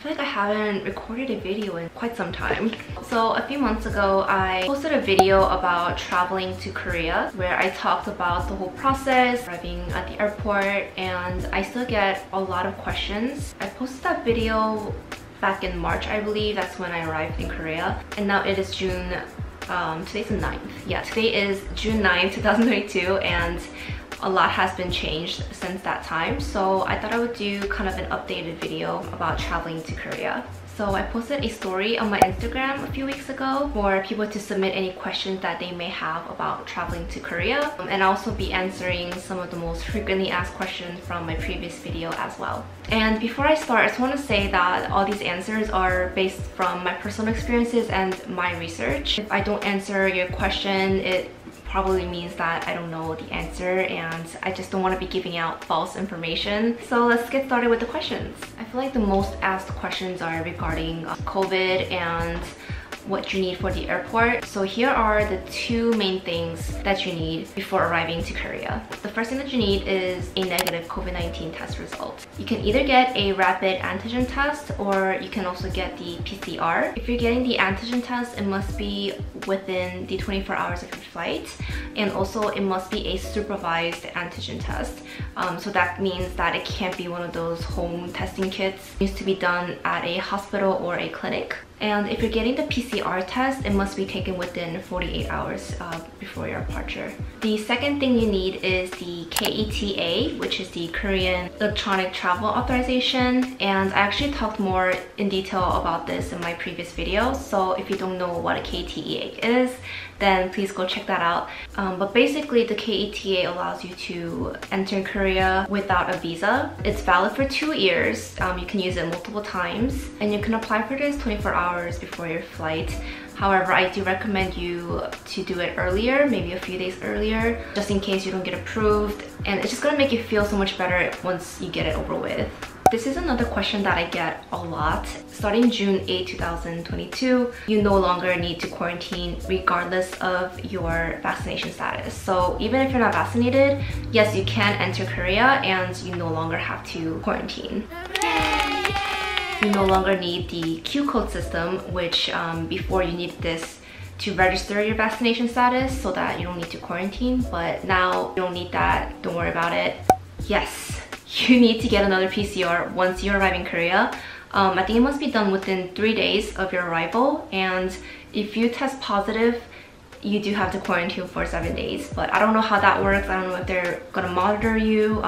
feel like I haven't recorded a video in quite some time. So a few months ago, I posted a video about traveling to Korea where I talked about the whole process, arriving at the airport, and I still get a lot of questions. I posted that video back in March, I believe. That's when I arrived in Korea. And now it is June, today's the 9th. Yeah, today is June 9th, 2022, and a lot has been changed since that time. So I thought I would do kind of an updated video about traveling to Korea. So I posted a story on my Instagram a few weeks ago for people to submit any questions that they may have about traveling to Korea. And I'll also be answering some of the most frequently asked questions from my previous video as well. And before I start, I just want to say that all these answers are based from my personal experiences and my research. If I don't answer your question, it probably means that I don't know the answer and I just don't want to be giving out false information. So let's get started with the questions. I feel like the most asked questions are regarding COVID and what you need for the airport. So here are the two main things that you need before arriving to Korea. The first thing that you need is a negative COVID-19 test result. You can either get a rapid antigen test or you can also get the PCR. If you're getting the antigen test, it must be within the 24 hours of your flight, and also it must be a supervised antigen test. So that means that it can't be one of those home testing kits. It needs to be done at a hospital or a clinic. And if you're getting the PCR test, it must be taken within 48 hours before your departure. The second thing you need is the k-eta, which is the Korean Electronic Travel Authorization. And I actually talked more in detail about this in my previous video. So if you don't know what a k-eta is, then please go check that out. But basically, the k-eta allows you to enter Korea without a visa. It's valid for 2 years. You can use it multiple times, and you can apply for this 24 hours before your flight. However, I do recommend you to do it earlier, maybe a few days earlier, just in case you don't get approved. And it's just gonna make you feel so much better once you get it over with. This is another question that I get a lot. Starting June 8, 2022, you no longer need to quarantine regardless of your vaccination status. So even if you're not vaccinated, yes, you can enter Korea and you no longer have to quarantine. You no longer need the Q code system, which before you needed this to register your vaccination status so that you don't need to quarantine, but now you don't need that. Don't worry about it. Yes, you need to get another PCR once you arrive in Korea. I think it must be done within 3 days of your arrival, and if you test positive, you do have to quarantine for 7 days. But I don't know how that works. I don't know if they're gonna monitor you,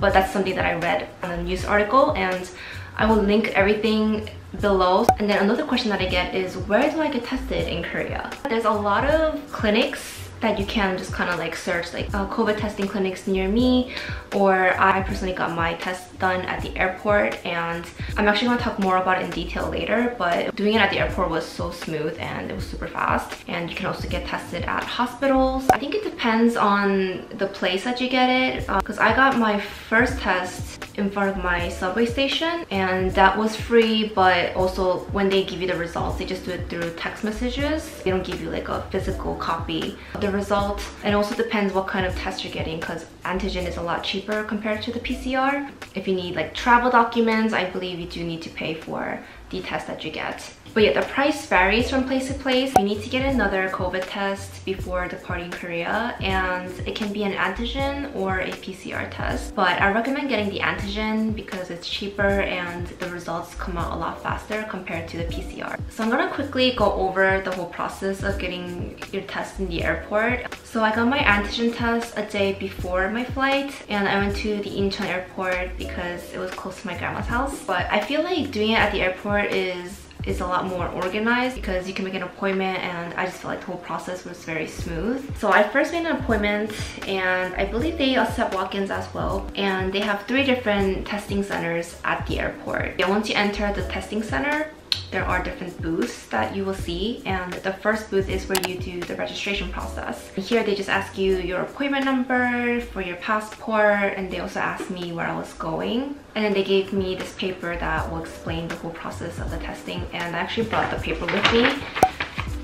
but that's something that I read on a news article, and I will link everything below. And then another question that I get is, where do I get tested in Korea? There's a lot of clinics that you can just kind of like search, like COVID testing clinics near me, or I personally got my test done at the airport, and I'm actually going to talk more about it in detail later, but doing it at the airport was so smooth and it was super fast. And you can also get tested at hospitals. I think it depends on the place that you get it, because I got my first test in front of my subway station, and that was free, but also when they give you the results, they just do it through text messages. They don't give you like a physical copy of the result. And it also depends what kind of test you're getting, because antigen is a lot cheaper compared to the PCR. If you need like travel documents, I believe you do need to pay for the test that you get. But yeah, the price varies from place to place. You need to get another COVID test before departing Korea, and it can be an antigen or a PCR test. But I recommend getting the antigen because it's cheaper and the results come out a lot faster compared to the PCR. So I'm gonna quickly go over the whole process of getting your test in the airport. So I got my antigen test a day before my flight, and I went to the Incheon airport because it was close to my grandma's house. But I feel like doing it at the airport is a lot more organized because you can make an appointment, and I just felt like the whole process was very smooth. So I first made an appointment, and I believe they accept walk-ins as well, and they have 3 different testing centers at the airport. And once you enter the testing center, there are different booths that you will see, and the first booth is where you do the registration process. Here they just ask you your appointment number for your passport, and they also asked me where I was going, and then they gave me this paper that will explain the whole process of the testing, and I actually brought the paper with me.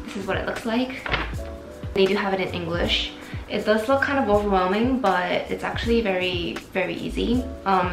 This is what it looks like. They do have it in English, It does look kind of overwhelming, but it's actually very easy.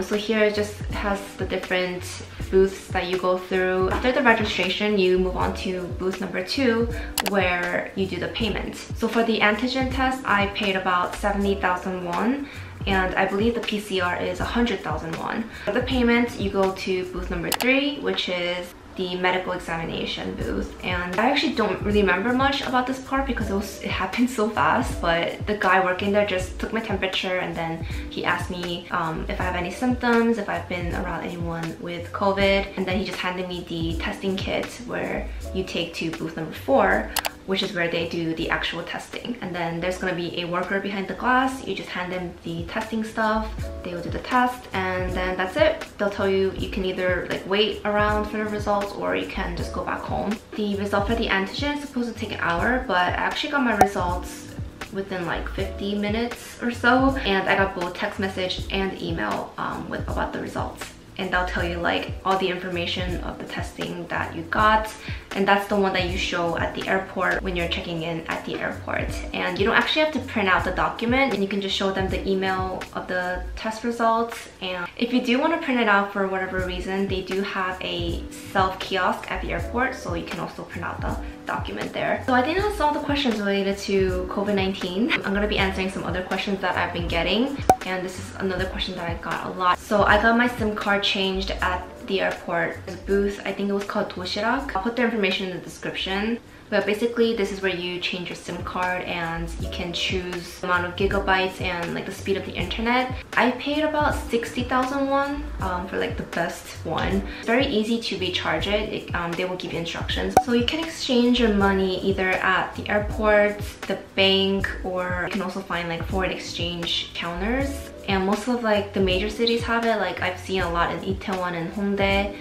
So here it just has the different booths that you go through. After the registration, you move on to booth number 2 where you do the payment. So for the antigen test, I paid about 70,000 won. And I believe the PCR is 100,000 won. For the payment, you go to booth number 3, which is the medical examination booth. And I actually don't really remember much about this part because it happened so fast, but the guy working there just took my temperature and then he asked me if I have any symptoms, if I've been around anyone with COVID, and then he just handed me the testing kit where you take to booth number 4, which is where they do the actual testing. And then there's gonna be a worker behind the glass. You just hand them the testing stuff, they will do the test, and then that's it. They'll tell you you can either like wait around for the results or you can just go back home. The result for the antigen is supposed to take an hour, but I actually got my results within like 50 minutes or so, and I got both text message and email about the results. And they'll tell you like all the information of the testing that you got, and that's the one that you show at the airport when you're checking in at the airport. And you don't actually have to print out the document, and you can just show them the email of the test results. And if you do want to print it out for whatever reason, they do have a self-kiosk at the airport, so you can also print out the document there. So I think that's all the questions related to COVID-19. I'm gonna be answering some other questions that I've been getting, and this is another question that I got a lot. So I got my SIM card changed at the airport booth. I think it was called 도시락. I'll put the information in the description. But basically, this is where you change your SIM card and you can choose the amount of gigabytes and like the speed of the internet. I paid about 60,000 won for like the best one. It's very easy to recharge it. They will give you instructions. So you can exchange your money either at the airport, the bank, or you can also find like foreign exchange counters. And most of like the major cities have it. Like I've seen a lot in Itaewon and Hongdae.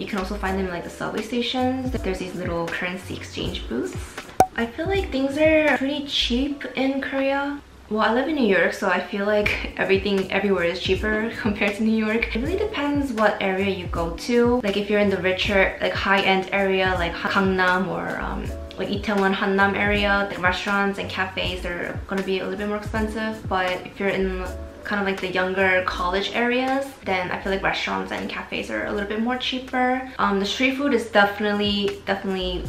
You can also find them in like the subway stations. There's these little currency exchange booths. I feel like things are pretty cheap in Korea. Well, I live in New York, so I feel like everything everywhere is cheaper compared to New York. It really depends what area you go to. Like if you're in the richer, like high-end area like Gangnam or like Itaewon, Hannam area, like restaurants and cafes, they're gonna be a little bit more expensive. But if you're in kind of like the younger college areas, then I feel like restaurants and cafes are a little bit more cheaper. The street food is definitely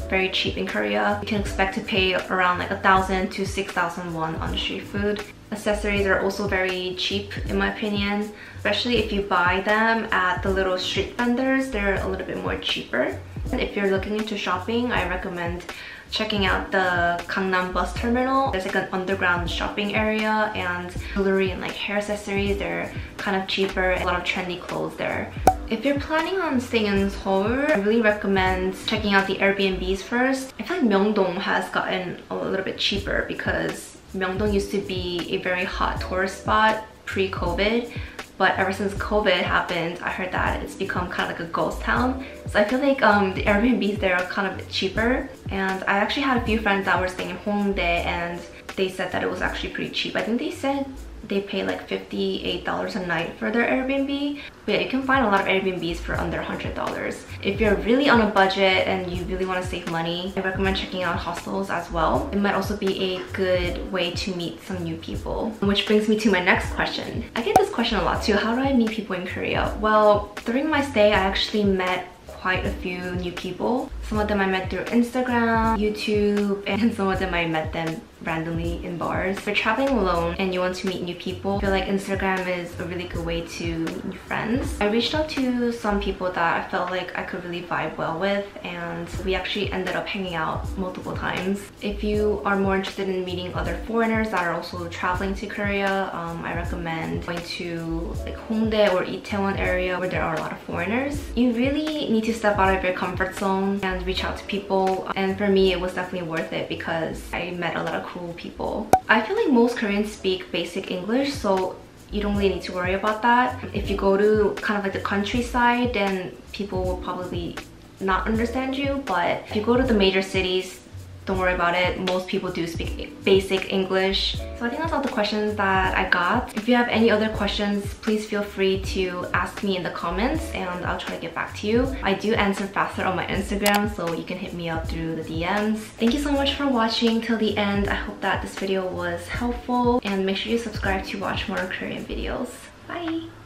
very cheap in Korea. You can expect to pay around like 1,000 to 6,000 won on street food. Accessories are also very cheap in my opinion, especially if you buy them at the little street vendors. They're a little bit more cheaper. And if you're looking into shopping, I recommend checking out the Gangnam bus terminal. There's like an underground shopping area, and jewelry and like hair accessories, they're kind of cheaper. A lot of trendy clothes there. If you're planning on staying in Seoul, I really recommend checking out the Airbnbs first. I feel like Myeongdong has gotten a little bit cheaper because Myeongdong used to be a very hot tourist spot pre-COVID. But ever since COVID happened, I heard that it's become kind of like a ghost town. So I feel like the Airbnbs there are kind of cheaper. And I actually had a few friends that were staying in Hongdae and they said that it was actually pretty cheap. I think they said they pay like $58 a night for their Airbnb. But yeah, you can find a lot of Airbnbs for under $100. If you're really on a budget and you really want to save money, I recommend checking out hostels as well. It might also be a good way to meet some new people. Which brings me to my next question. I get this question a lot too. How do I meet people in Korea? Well, during my stay, I actually met quite a few new people. Some of them I met through Instagram, YouTube, and some of them I met them randomly in bars. If you're traveling alone and you want to meet new people, I feel like Instagram is a really good way to meet new friends. I reached out to some people that I felt like I could really vibe well with, and we actually ended up hanging out multiple times. If you are more interested in meeting other foreigners that are also traveling to Korea, I recommend going to like Hongdae or Itaewon area where there are a lot of foreigners. You really need to step out of your comfort zone and reach out to people, and for me it was definitely worth it because I met a lot of cool people. I feel like most Koreans speak basic English, so you don't really need to worry about that. If you go to kind of like the countryside, then people will probably not understand you, but if you go to the major cities, don't worry about it. Most people do speak basic English. So I think that's all the questions that I got. If you have any other questions, please feel free to ask me in the comments and I'll try to get back to you. I do answer faster on my Instagram, so you can hit me up through the DMs. Thank you so much for watching till the end. I hope that this video was helpful, and make sure you subscribe to watch more Korean videos. Bye!